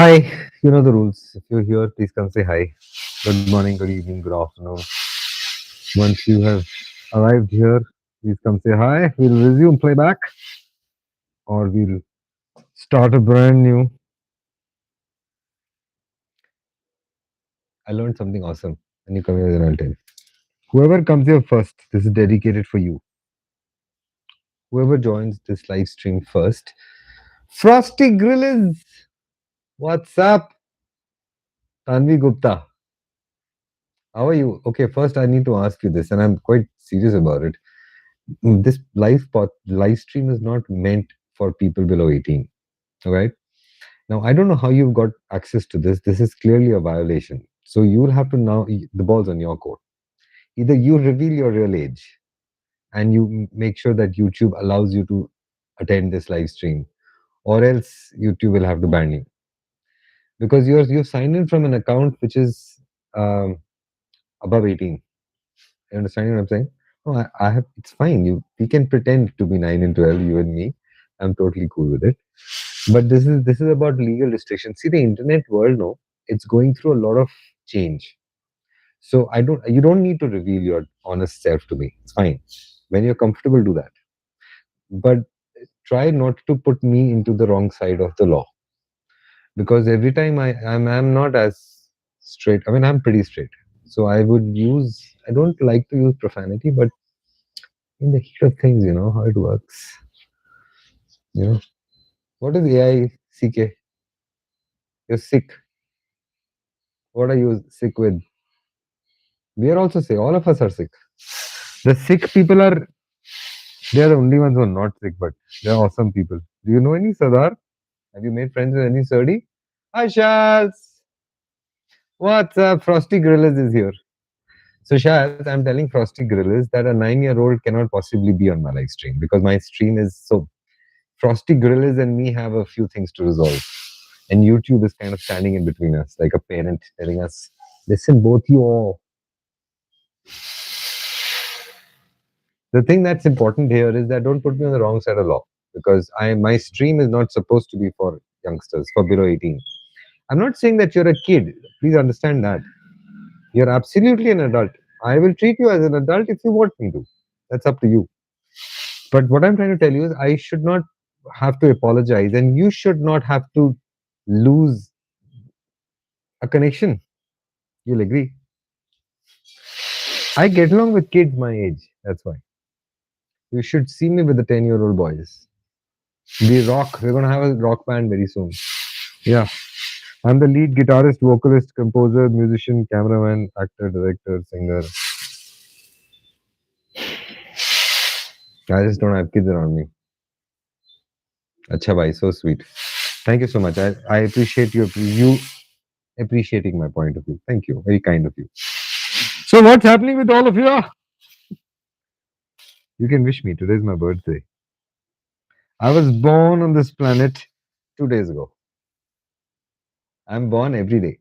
Hi, you know the rules. If you're here, please come say hi. Good morning, good evening, good afternoon. Once you have arrived here, please come say hi. We'll resume playback or we'll start a brand new. I learned something awesome. And you come here, then I'll tell you. Whoever comes here first, this is dedicated for you. Whoever joins this live stream first, Frosty Grillis, what's up? Tanvi Gupta, how are you? Okay, first I need to ask you this, and I'm quite serious about it. This live stream is not meant for people below 18. All right. Now I don't know how you've got access to this. This is clearly a violation. So you'll have to now the ball's on your court. Either you reveal your real age and you make sure that YouTube allows you to attend this live stream, or else YouTube will have to ban you because you've signed in from an account which is um, above 18. You understand what I'm saying? Oh, I have. It's fine. We can pretend to be 9 and 12. You and me. I'm totally cool with it. But this is about legal restrictions. See, the internet world, no, it's going through a lot of change. So I don't. You don't need to reveal your honest self to me. It's fine. When you're comfortable, do that. But try not to put me into the wrong side of the law because every time I'm not as straight. I mean, I'm pretty straight. So I would use. I don't like to use profanity, but in the heat of things, you know how it works. You know what is AICK? You're sick. What are you sick with? We are also sick. All of us are sick. The sick people are they are the only ones who are not sick, but they're awesome people. Do you know any Sardar? Have you made friends with any Sardi? Hi Shaz! What's up? Frosty Grillis is here. So Shaz, I'm telling Frosty Grillis that a 9-year-old cannot possibly be on my live stream because my stream is so Frosty Grillis and me have a few things to resolve. And YouTube is kind of standing in between us, like a parent telling us, listen, both you all. The thing that's important here is that don't put me on the wrong side of law because I my stream is not supposed to be for youngsters, for below 18. I'm not saying that you're a kid. Please understand that. You're absolutely an adult. I will treat you as an adult if you want me to. That's up to you. But what I'm trying to tell you is I should not have to apologize and you should not have to lose a connection. You'll agree. I get along with kids my age. That's why. You should see me with the 10-year-old boys. We rock. We're going to have a rock band very soon. Yeah. I'm the lead guitarist, vocalist, composer, musician, cameraman, actor, director, singer. I just don't have kids around me. Acha bhai, so sweet. Thank you so much. I appreciate you appreciating my point of view. Thank you. Very kind of you. So what's happening with all of you? You can wish me. Today's my birthday. I was born on this planet 2 days ago. I'm born every day.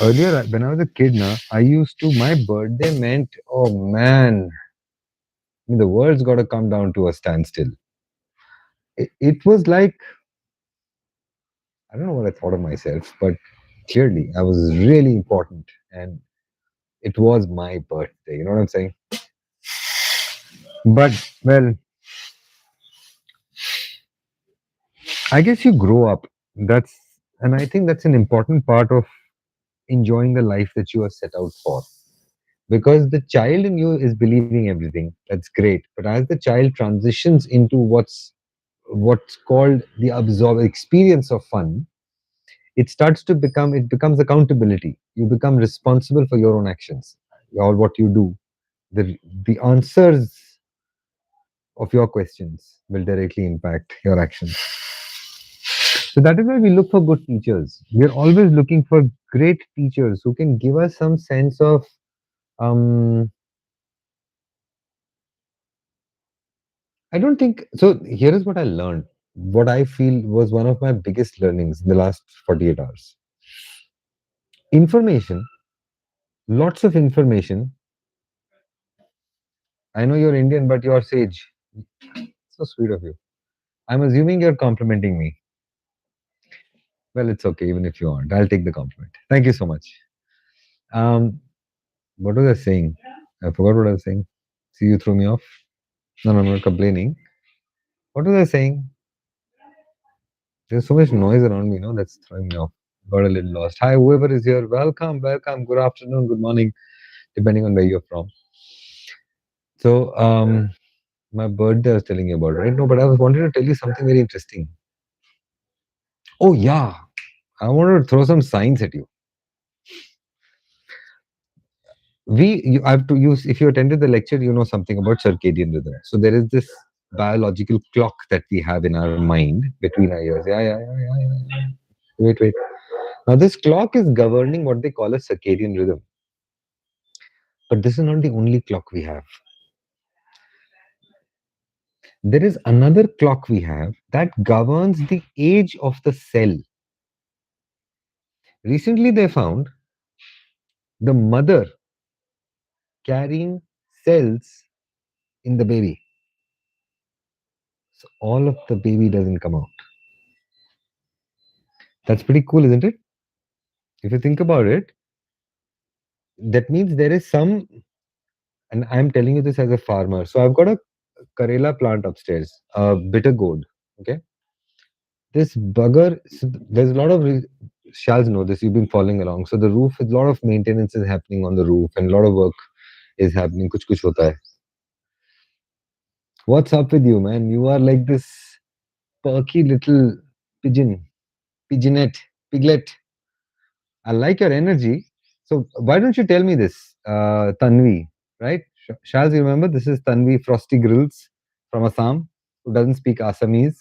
Earlier, when I was a kid, I used to, my birthday meant, oh man, I mean, the world's got to come down to a standstill. It was like, I don't know what I thought of myself, but clearly I was really important and it was my birthday. You know what I'm saying? But, well, I guess you grow up. That's, and I think that's an important part of enjoying the life that you are set out for. Because the child in you is believing everything. That's great. But as the child transitions into what's called the absorb experience of fun, it becomes accountability. You become responsible for your own actions or what you do. The answers of your questions will directly impact your actions. So that is why we look for good teachers. We're always looking for great teachers who can give us some sense of um I don't think so. Here is what I learned. What I feel was one of my biggest learnings in the last 48 hours. Information, lots of information. I know you're Indian, but you're sage. So sweet of you. I'm assuming you're complimenting me. Well, it's okay, even if you aren't. I'll take the compliment. Thank you so much. Um, what was I saying? I forgot what I was saying. See, you threw me off. No, no, I'm not complaining. What was I saying? There's so much noise around me, that's throwing me off. Got a little lost. Hi, whoever is here. Welcome, welcome. Good afternoon, good morning, depending on where you're from. So, my birthday I was telling you about, right? No, but I was wanted to tell you something very interesting. Oh, yeah. I wanted to throw some science at you. I have to use, if you attended the lecture, you know something about circadian rhythm. So there is this biological clock that we have in our mind between our ears. Yeah, yeah, yeah, yeah, yeah, yeah. Wait, wait. Now this clock is governing what they call a circadian rhythm. But this is not the only clock we have. There is another clock we have that governs the age of the cell. Recently, they found the mother carrying cells in the baby. So all of the baby doesn't come out. That's pretty cool, isn't it? If you think about it, that means there is some, and I'm telling you this as a farmer. So I've got a Karela plant upstairs, a bitter gourd. Okay. This bugger, so there's a lot of, Shaz know this, you've been following along. So the roof, a lot of maintenance is happening on the roof and a lot of work is happening. Kuch kuch hota hai. What's up with you, man? You are like this perky little pigeon, pigeonette, piglet. I like your energy. So why don't you tell me this, Tanvi, right? Shaz, you remember this is Tanvi Frosty Grills from Assam, who doesn't speak Assamese.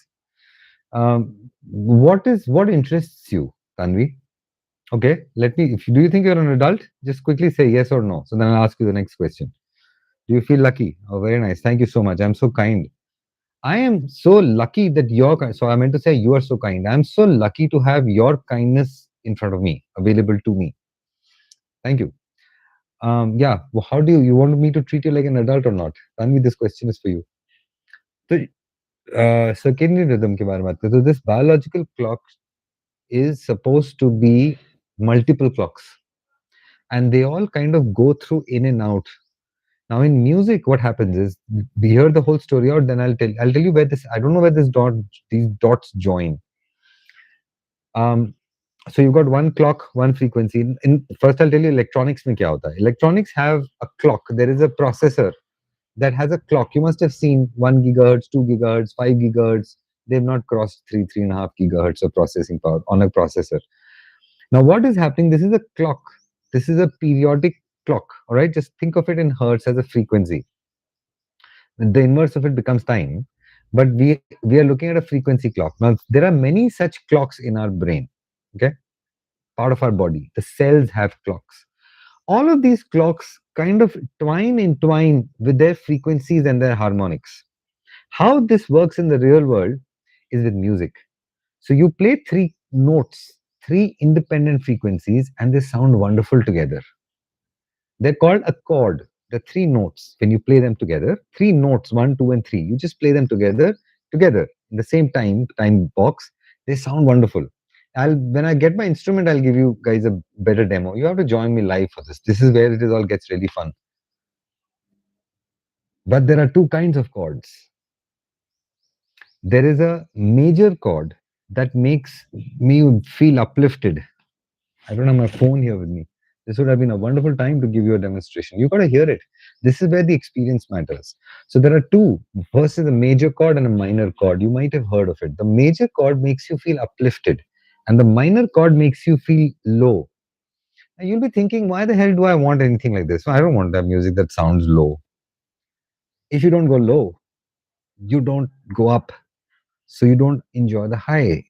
What interests you, Tanvi? Okay, let me. If do you think you're an adult? Just quickly say yes or no. So then I'll ask you the next question. Do you feel lucky? Oh, very nice. Thank you so much. I'm so kind. I am so lucky that you're kind. So I meant to say you are so kind. I'm so lucky to have your kindness in front of me, available to me. Thank you. Yeah. Well, how do you want me to treat you like an adult or not? Tanvi, this question is for you. So, circadian rhythm के बारे में बात करें तो this biological clock is supposed to be multiple clocks, and they all kind of go through in and out. Now in music, what happens is we hear the whole story out. Then I'll tell you where this. I don't know where these dots join. Um, so you've got one clock, one frequency. First, I'll tell you electronics में क्या होता है. Electronics have a clock. There is a processor that has a clock. You must have seen 1 gigahertz, 2 gigahertz, 5 gigahertz. They've not crossed 3.5 gigahertz of processing power on a processor. Now, what is happening? This is a clock. This is a periodic clock. All right. Just think of it in hertz as a frequency. The inverse of it becomes time. But we are looking at a frequency clock. Now, there are many such clocks in our brain. Okay. Part of our body. The cells have clocks. All of these clocks kind of entwine with their frequencies and their harmonics. How this works in the real world is with music. So you play three notes, three independent frequencies, and they sound wonderful together. They're called a chord. The three notes, when you play them together, three notes, one, two, and three, you just play them together in the same time box. They sound wonderful. When I get my instrument, I'll give you guys a better demo. You have to join me live for this. This is where it is all gets really fun. But there are two kinds of chords. There is a major chord that makes me feel uplifted. I don't have my phone here with me. This would have been a wonderful time to give you a demonstration. You got to hear it. This is where the experience matters. So there are two. First is a major chord and a minor chord. You might have heard of it. The major chord makes you feel uplifted, and the minor chord makes you feel low. And you'll be thinking, why the hell do I want anything like this? I don't want that music that sounds low. If you don't go low, you don't go up. So you don't enjoy the high.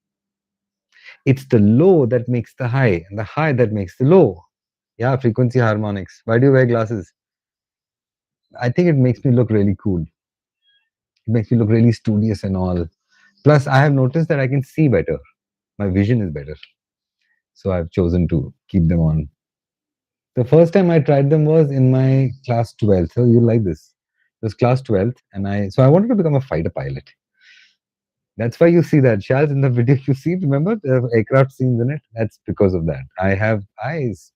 It's the low that makes the high, and the high that makes the low. Yeah, frequency harmonics. Why do you wear glasses? I think it makes me look really cool. It makes me look really studious and all. Plus, I have noticed that I can see better. My vision is better. So I've chosen to keep them on. The first time I tried them was in my class 12th. So you like this. It was class 12th, and I wanted to become a fighter pilot. That's why you see that, Shaz, in the video you see, remember the aircraft scenes in it? That's because of that. I have eyes.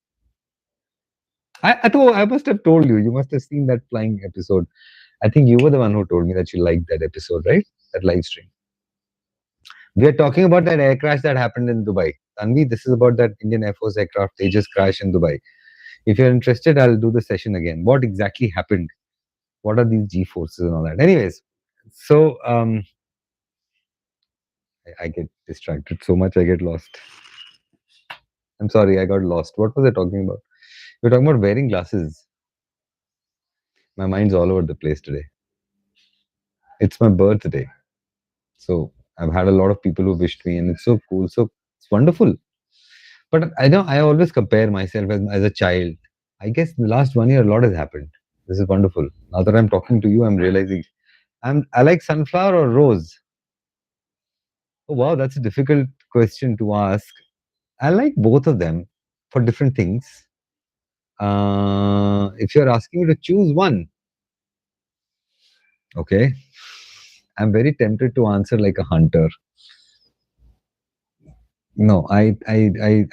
I thought I must have told you. You must have seen that flying episode. I think you were the one who told me that you liked that episode, right? That live stream. We are talking about that air crash that happened in Dubai. Tanvi, this is about that Indian Air Force aircraft Tejas crash in Dubai. If you're interested, I'll do the session again. What exactly happened? What are these G forces and all that? Anyways, so I get distracted so much, I get lost. I'm sorry, I got lost. What was I talking about? We're talking about wearing glasses. My mind's all over the place today. It's my birthday. So I've had a lot of people who wished me, and it's so cool. So it's wonderful. But I know I always compare myself as a child. I guess in the last 1 year, a lot has happened. This is wonderful. Now that I'm talking to you, I'm realizing I like sunflower or rose. Oh, wow, that's a difficult question to ask. I like both of them for different things. If you're asking me to choose one, okay, I'm very tempted to answer like a hunter. No, I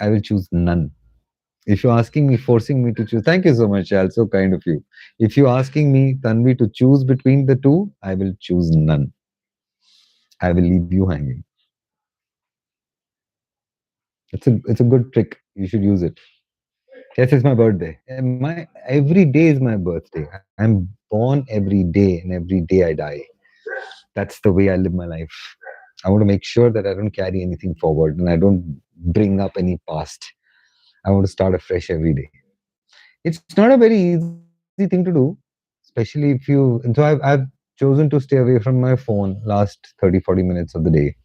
will choose none. If you're asking me, forcing me to choose, thank you so much, Al. So kind of you. If you're asking me, Tanvi, to choose between the two, I will choose none. I will leave you hanging. It's a good trick. You should use it. Yes, it's my birthday. And my every day is my birthday. I'm born every day, and every day I die. That's the way I live my life. I want to make sure that I don't carry anything forward and I don't bring up any past. I want to start afresh every day. It's not a very easy thing to do, especially if you. And so I've chosen to stay away from my phone last 30, 40 minutes of the day.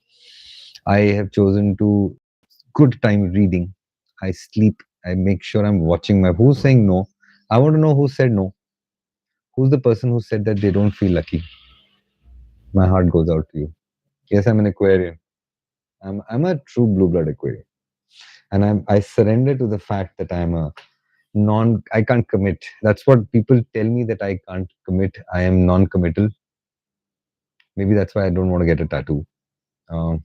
I have chosen to good time reading. I sleep. I make sure I'm watching my. Who's saying no? I want to know who said no. Who's the person who said that they don't feel lucky? My heart goes out to you. Yes, I'm an Aquarian. I'm a true blue blood Aquarian, and I surrender to the fact that I'm a I can't commit. That's what people tell me, that I can't commit. I am non-committal. Maybe that's why I don't want to get a tattoo. Um,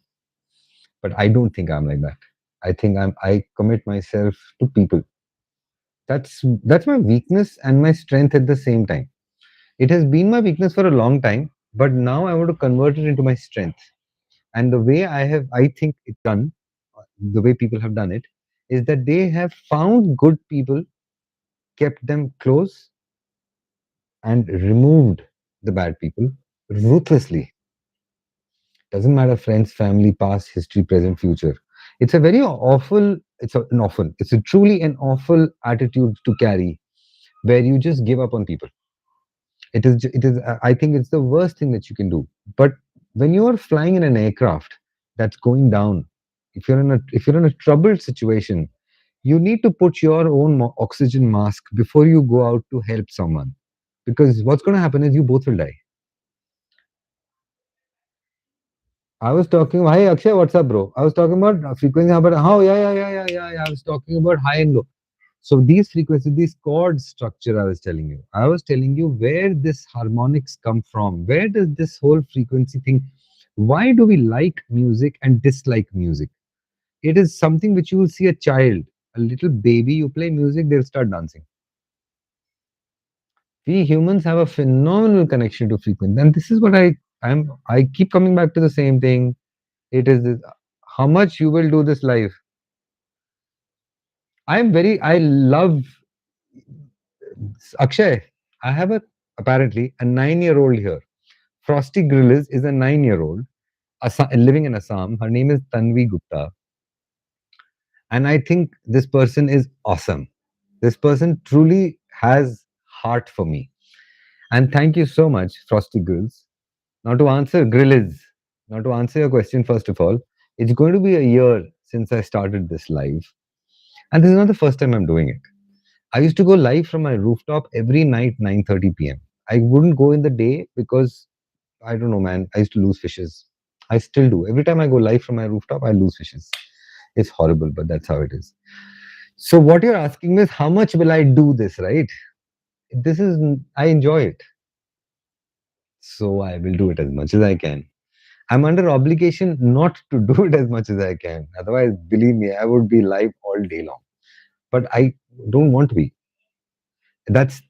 but I don't think I'm like that. I think I commit myself to people. That's my weakness and my strength at the same time. It has been my weakness for a long time, but now I want to convert it into my strength. And the way I think it's done, the way people have done it, is that they have found good people, kept them close, and removed the bad people ruthlessly. Doesn't matter friends, family, past, history, present, future. It's a very awful, it's a truly an awful attitude to carry, where you just give up on people. I think it's the worst thing that you can do. But when you are flying in an aircraft that's going down, if you're in a troubled situation, you need to put your own oxygen mask before you go out to help someone, because what's going to happen is you both will die. I was talking. Hi Akshay, what's up, bro? I was talking about frequency, but oh yeah. I was talking about high and low. So these frequencies, these chord structure, I was telling you. I was telling you where this harmonics come from. Where does this whole frequency thing? Why do we like music and dislike music? It is something which you will see a child, a little baby. You play music, they'll start dancing. We humans have a phenomenal connection to frequency, and this is what I keep coming back to the same thing. It is this, how much you will do this live. I love Akshay. I have apparently a 9-year old here. Frosty Grillis is a 9-year old living in Assam. Her name is Tanvi Gupta. And I think this person is awesome. This person truly has heart for me. And thank you so much, Frosty Grills. Now to answer Grillis, now to answer your question, first of all, it's going to be a year since I started this live. And this is not the first time I'm doing it. I used to go live from my rooftop every night, 9:30 p.m. I wouldn't go in the day because I don't know, man. I used to lose fishes. I still do. Every time I go live from my rooftop, I lose fishes. It's horrible, but that's how it is. So what you're asking me is how much will I do this, right? This is I enjoy it. So I will do it as much as I can. I'm under obligation not to do it as much as I can. Otherwise, believe me, I would be live all day long. But I don't want to be. That's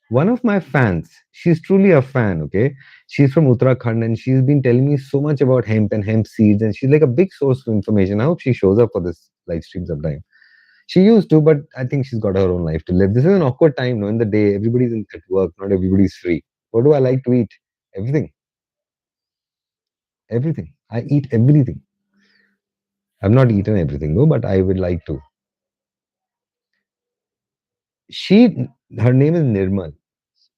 one of my fans. She's truly a fan, okay? She's from Uttarakhand and she's been telling me so much about hemp and hemp seeds, and she's like a big source of information. I hope she shows up for this live stream sometime. She used to, but I think she's got her own life to live. This is an awkward time, no? In the day, everybody's at work, not everybody's free. What do I like to eat? Everything. Everything. I eat everything. I've not eaten everything though, but I would like to. She, her name is Nirmal.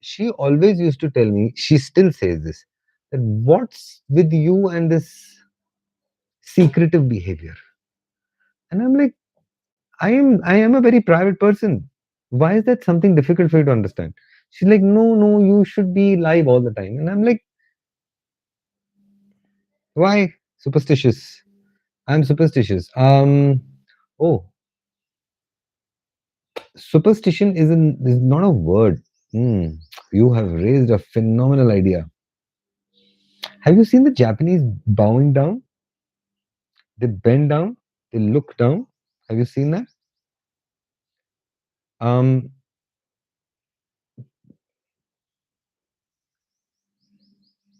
She always used to tell me, she still says this, that what's with you and this secretive behavior? And I'm like, I am a very private person. Why is that something difficult for you to understand? She's like, no, no, you should be live all the time. And I'm like, why? Superstitious. I'm superstitious. Oh, superstition is not a word. Hmm. You have raised a phenomenal idea. Have you seen the Japanese bowing down? They bend down, they look down. Have you seen that? Um,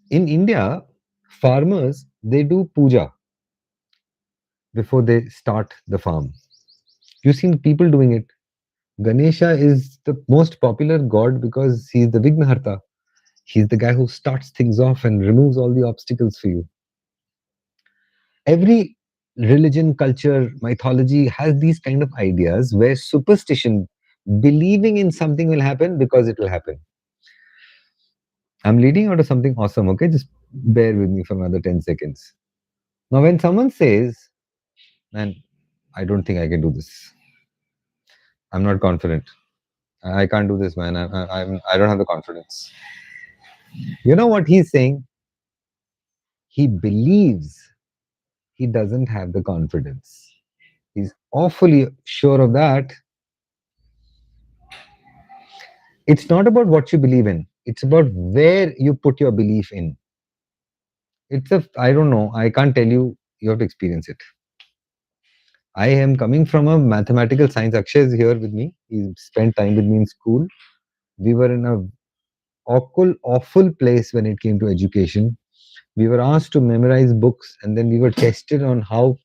in India, farmers they do puja before they start the farm. You've seen people doing it. Ganesha is the most popular god because he's the Vignaharta. He's the guy who starts things off and removes all the obstacles for you. Every religion, culture, mythology has these kind of ideas where superstition, believing in something will happen because it will happen. I'm leading out of something awesome, okay? Just bear with me for another 10 seconds. Now, when someone says, man, I don't think I can do this, I'm not confident. I can't do this, man. I don't have the confidence. You know what he's saying? He believes he doesn't have the confidence. He's awfully sure of that. It's not about what you believe in, it's about where you put your belief in. I don't know, I can't tell you, you have to experience it. I am coming from a mathematical science. Akshay is here with me. He spent time with me in school. We were in a awful place when it came to education. We were asked to memorize books and then we were tested on how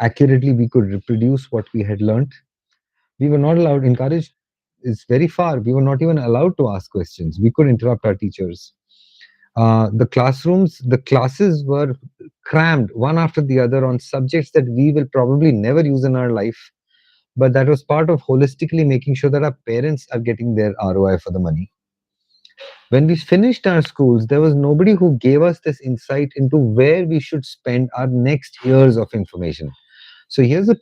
accurately we could reproduce what we had learnt. We were not allowed, encouraged is very far. We were not even allowed to ask questions. We could interrupt our teachers. The classes were crammed one after the other on subjects that we will probably never use in our life. But that was part of holistically making sure that our parents are getting their ROI for the money. When we finished our schools, there was nobody who gave us this insight into where we should spend our next years of information. So here's a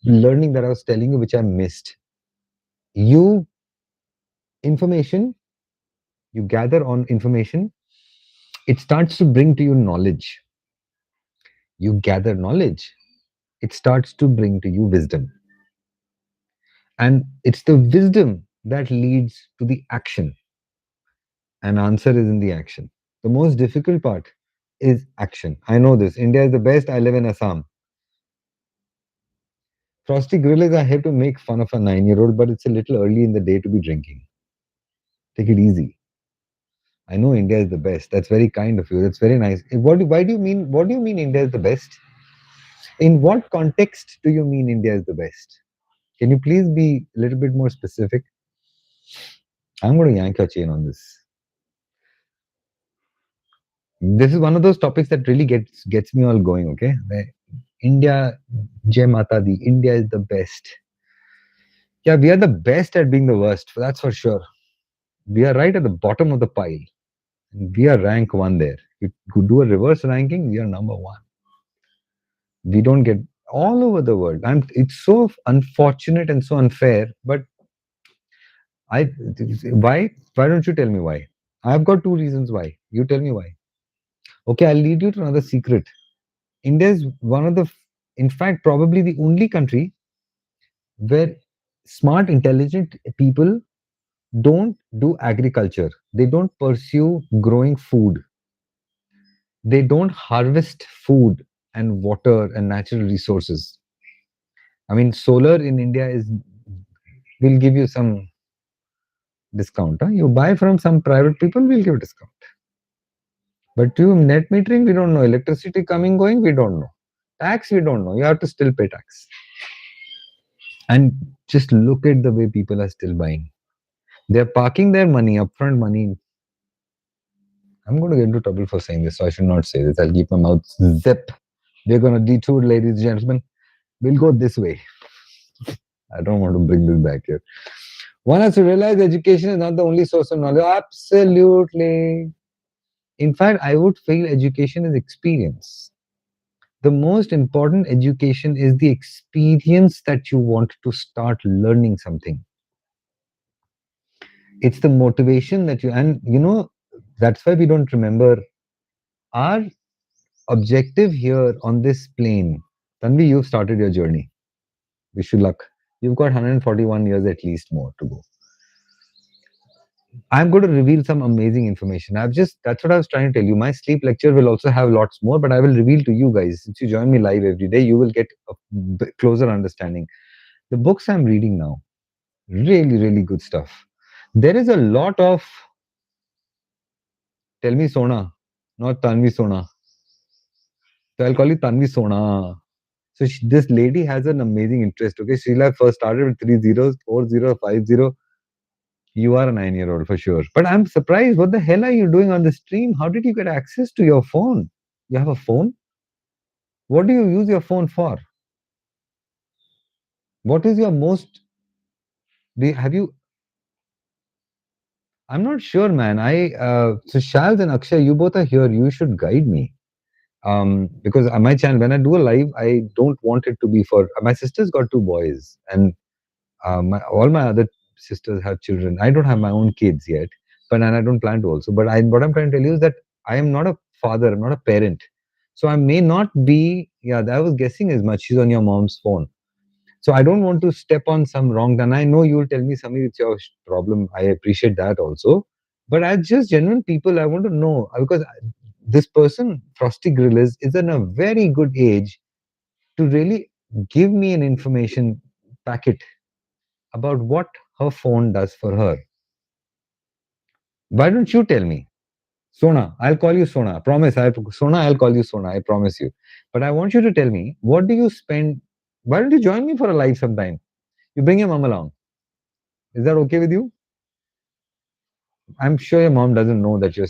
learning that I was telling you, which I missed. You information, you gather on information, it starts to bring to you knowledge. You gather knowledge, it starts to bring to you wisdom. And it's the wisdom that leads to the action. And answer is in the action. The most difficult part is action. I know this. India is the best. I live in Assam. Frosty Grill is I have to make fun of a 9-year-old, but it's a little early in the day to be drinking. Take it easy. I know India is the best. That's very kind of you. That's very nice. Why do you mean? What do you mean India is the best? In what context do you mean India is the best? Can you please be a little bit more specific? I'm going to yank your chain on this. This is one of those topics that really gets me all going. Okay, India, Jai Mata Di. India is the best. Yeah, we are the best at being the worst. That's for sure. We are right at the bottom of the pile. We are rank one there. If you do a reverse ranking, we are number one. We don't get all over the world. It's so unfortunate and so unfair. But I, why don't you tell me why? I've got two reasons why. You tell me why. Okay, I'll lead you to another secret. India is one of the, in fact, probably the only country where smart, intelligent people don't do agriculture. They don't pursue growing food. They don't harvest food and water and natural resources. I mean, solar in India is will give you some discount. Huh? You buy from some private people, we'll give discount. But to net metering, we don't know. Electricity coming, going, we don't know. Tax, we don't know. You have to still pay tax. And just look at the way people are still buying. They're parking their money, upfront money. I'm going to get into trouble for saying this, so I should not say this. I'll keep my mouth zip. We're going to detour, ladies and gentlemen. We'll go this way. I don't want to bring this back here. One has to realize education is not the only source of knowledge. Absolutely. In fact, I would feel education is experience. The most important education is the experience that you want to start learning something. It's the motivation that you, and that's why we don't remember our objective here on this plane. Tanvi, you've started your journey. Wish you luck. You've got 141 years at least more to go. I'm going to reveal some amazing information. That's what I was trying to tell you. My sleep lecture will also have lots more, but I will reveal to you guys. Since you join me live every day, you will get a closer understanding. The books I'm reading now, really, really good stuff. There is a lot of, tell me Sona, not Tanvi Sona. So I'll call you Tanvi Sona. So this lady has an amazing interest. Okay, Sheila first started with 3 zeros, 40, 50. You are a 9-year old for sure. But I'm surprised. What the hell are you doing on the stream? How did you get access to your phone? You have a phone? What do you use your phone for? What is your most? Have you? I'm not sure, man. So Shaz and Akshay, you both are here. You should guide me. Because on my channel, when I do a live, I don't want it to be for my sister's got two boys, and all my other sisters have children. I don't have my own kids yet, but and I don't plan to also. But what I'm trying to tell you is that I am not a father. I'm not a parent, so I may not be. Yeah, I was guessing as much. She's on your mom's phone, so I don't want to step on some wrong. And I know you will tell me something. It's your problem. I appreciate that also. But as just genuine people, I want to know because this person, Frosty Grill, is in a very good age to really give me an information packet about what her phone does for her. Why don't you tell me? Sona, I'll call you Sona. Promise. Sona, I'll call you Sona. I promise you. But I want you to tell me, what do you spend? Why don't you join me for a live sometime? You bring your mom along. Is that okay with you? I'm sure your mom doesn't know that you're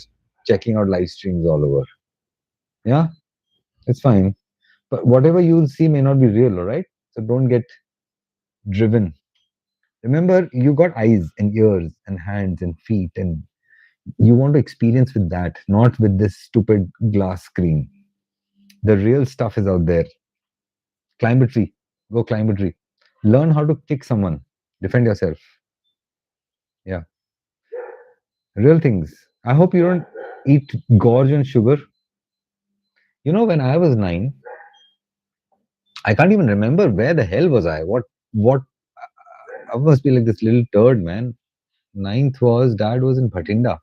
checking out live streams all over. Yeah, it's fine. But whatever you'll see may not be real, all right? So don't get driven. Remember, you got eyes and ears and hands and feet, and you want to experience with that, not with this stupid glass screen. The real stuff is out there. Climb a tree. Go climb a tree. Learn how to kick someone. Defend yourself. Yeah. Real things. I hope you don't eat gorge on sugar. When I was 9, I can't even remember where the hell was I. What I must be like this little turd, man. Ninth was dad was in Bhatinda.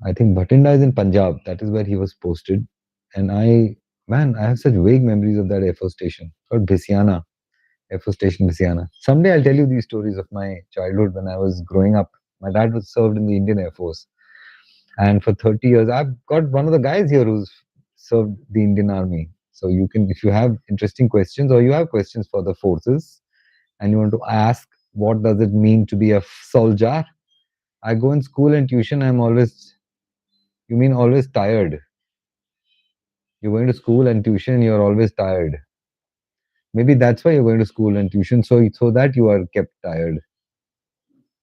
I think Bhatinda is in Punjab. That is where he was posted. And I have such vague memories of that Air Force station called Bhisiana. Air Force Station, Louisiana. Someday I'll tell you these stories of my childhood when I was growing up. My dad was served in the Indian Air Force, and for 30 years, I've got one of the guys here who's served the Indian Army. So you can, if you have interesting questions or you have questions for the forces, and you want to ask what does it mean to be a soldier, I go in school and tuition. I'm always, you mean always tired? You're going to school and tuition, you're always tired. Maybe that's why you're going to school and tuition, so that you are kept tired.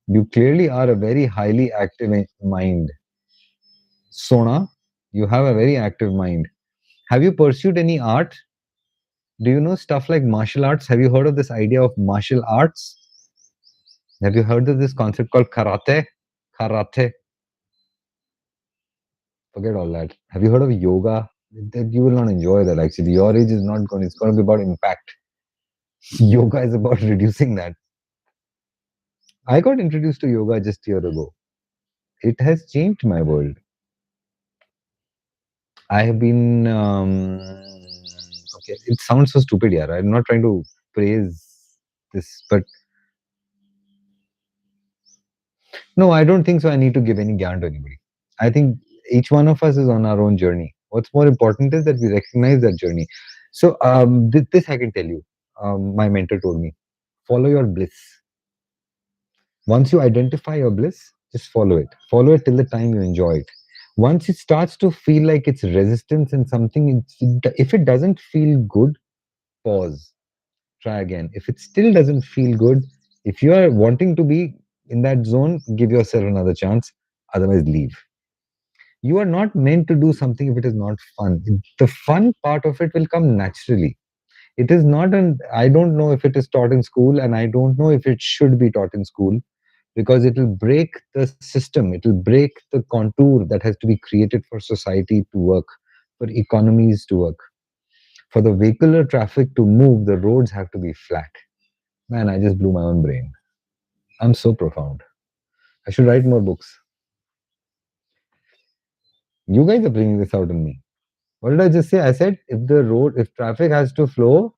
You clearly are a very highly active mind. Sona, you have a very active mind. Have you pursued any art? Do you know stuff like martial arts? Have you heard of this idea of martial arts? Have you heard of this concept called karate? Karate. Forget all that. Have you heard of yoga? That you will not enjoy that actually. Your age is not going, it's going to be about impact. Yoga is about reducing that. I got introduced to yoga just a year ago. It has changed my world. I have been. Okay, it sounds so stupid, yeah. I'm not trying to praise this, but no, I don't think so. I need to give any gyan to anybody. I think each one of us is on our own journey. What's more important is that we recognize that journey. So, this I can tell you. My mentor told me, follow your bliss. Once you identify your bliss, just follow it. Follow it till the time you enjoy it. Once it starts to feel like it's resistance and something, if it doesn't feel good, pause, try again. If it still doesn't feel good, if you are wanting to be in that zone, give yourself another chance. Otherwise, leave. You are not meant to do something if it is not fun. The fun part of it will come naturally. It is not an, I don't know if it is taught in school, and I don't know if it should be taught in school, because it will break the system, it will break the contour that has to be created for society to work, for economies to work, for the vehicular traffic to move. The roads have to be flat. Man, I just blew my own brain. I'm so profound. I should write more books. You guys are bringing this out in me. What did I just say? I said if traffic has to flow,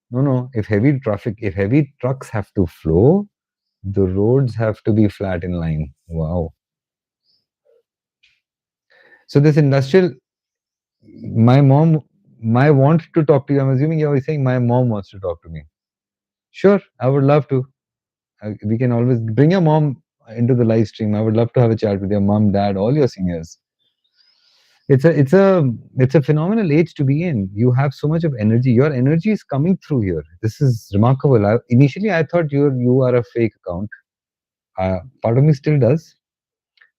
no, if heavy trucks have to flow, the roads have to be flat in line. Wow. So this industrial, my mom, my want to talk to you. I'm assuming you're saying my mom wants to talk to me. Sure, I would love to. We can always bring your mom into the live stream. I would love to have a chat with your mom, dad, all your seniors. It's a phenomenal age to be in. You have so much of energy. Your energy is coming through here. This is remarkable. Initially, I thought you are a fake account. Part of me still does,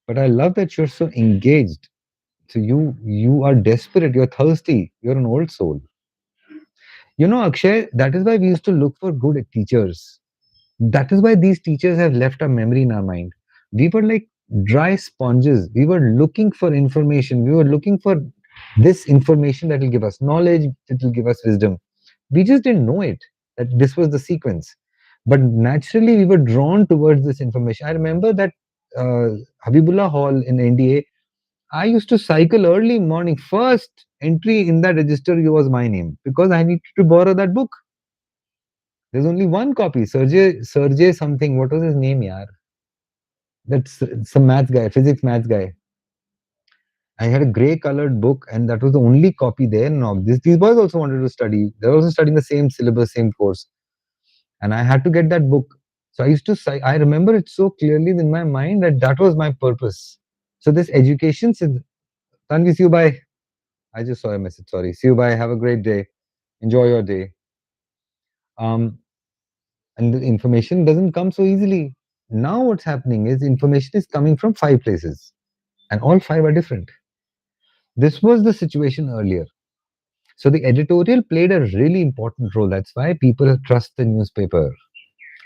but I love that you're so engaged. So you are desperate. You're thirsty. You're an old soul. You know, Akshay, that is why we used to look for good teachers. That is why these teachers have left a memory in our mind. We were like dry sponges. We were looking for information. We were looking for this information that will give us knowledge, that will give us wisdom. We just didn't know it, that this was the sequence. But naturally, we were drawn towards this information. I remember that Habibullah Hall in NDA, I used to cycle early morning. First entry in that register was my name because I needed to borrow that book. There's only one copy. Sergey something. What was his name, yaar? That's some maths guy, physics maths guy. I had a grey colored book, and that was the only copy there. No, these boys also wanted to study. They were also studying the same syllabus, same course, and I had to get that book. So I used to. I remember it so clearly in my mind that that was my purpose. So this education. Tanvi, see you. Bye. I just saw a message. Sorry. See you. Bye. Have a great day. Enjoy your day. Um, and the information doesn't come so easily. Now what's happening is information is coming from 5 places, and all 5 are different. This was the situation earlier. So the editorial played a really important role. That's why people trust the newspaper.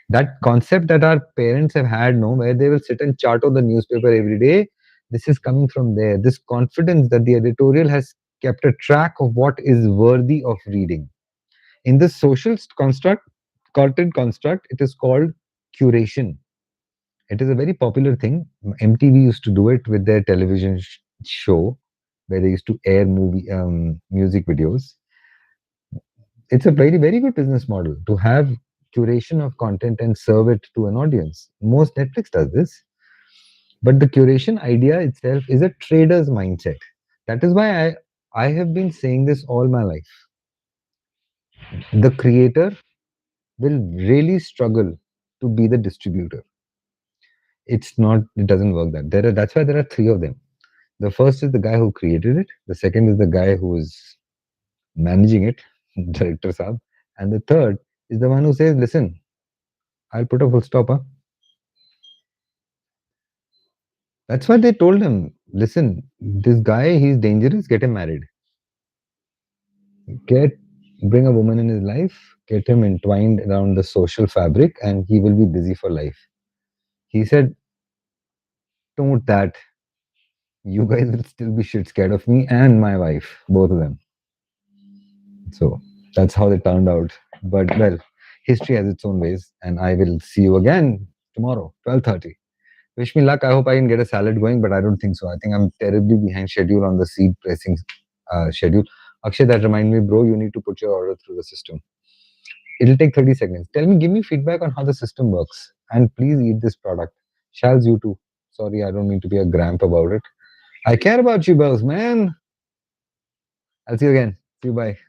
That concept that our parents have had, no, where they will sit and chart on the newspaper every day, this is coming from there. This confidence that the editorial has kept a track of what is worthy of reading. In the social construct, content construct, it is called curation. It is a very popular thing. MTV used to do it with their television show, where they used to air music videos. It's a very, very good business model to have curation of content and serve it to an audience. Most Netflix does this, but the curation idea itself is a trader's mindset. That is why I have been saying this all my life. The creator will really struggle to be the distributor. It doesn't work that's why there are 3 of them. The first is the guy who created it, the second is the guy who is managing it, director saab, and the third is the one who says, listen, I'll put a full stop, huh? That's why they told him, listen, this guy, he's dangerous, get him married. Get Bring a woman in his life, get him entwined around the social fabric, and he will be busy for life. He said, don't that. You guys will still be shit scared of me and my wife, both of them. So that's how they turned out. But well, history has its own ways, and I will see you again tomorrow, 12:30. Wish me luck. I hope I can get a salad going, but I don't think so. I think I'm terribly behind schedule on the seed pressing. schedule. Akshay, that remind me, bro, you need to put your order through the system. It'll take 30 seconds. Tell me, give me feedback on how the system works. And please eat this product. Shall's you too. Sorry, I don't mean to be a gramp about it. I care about you both, man. I'll see you again. See you, bye.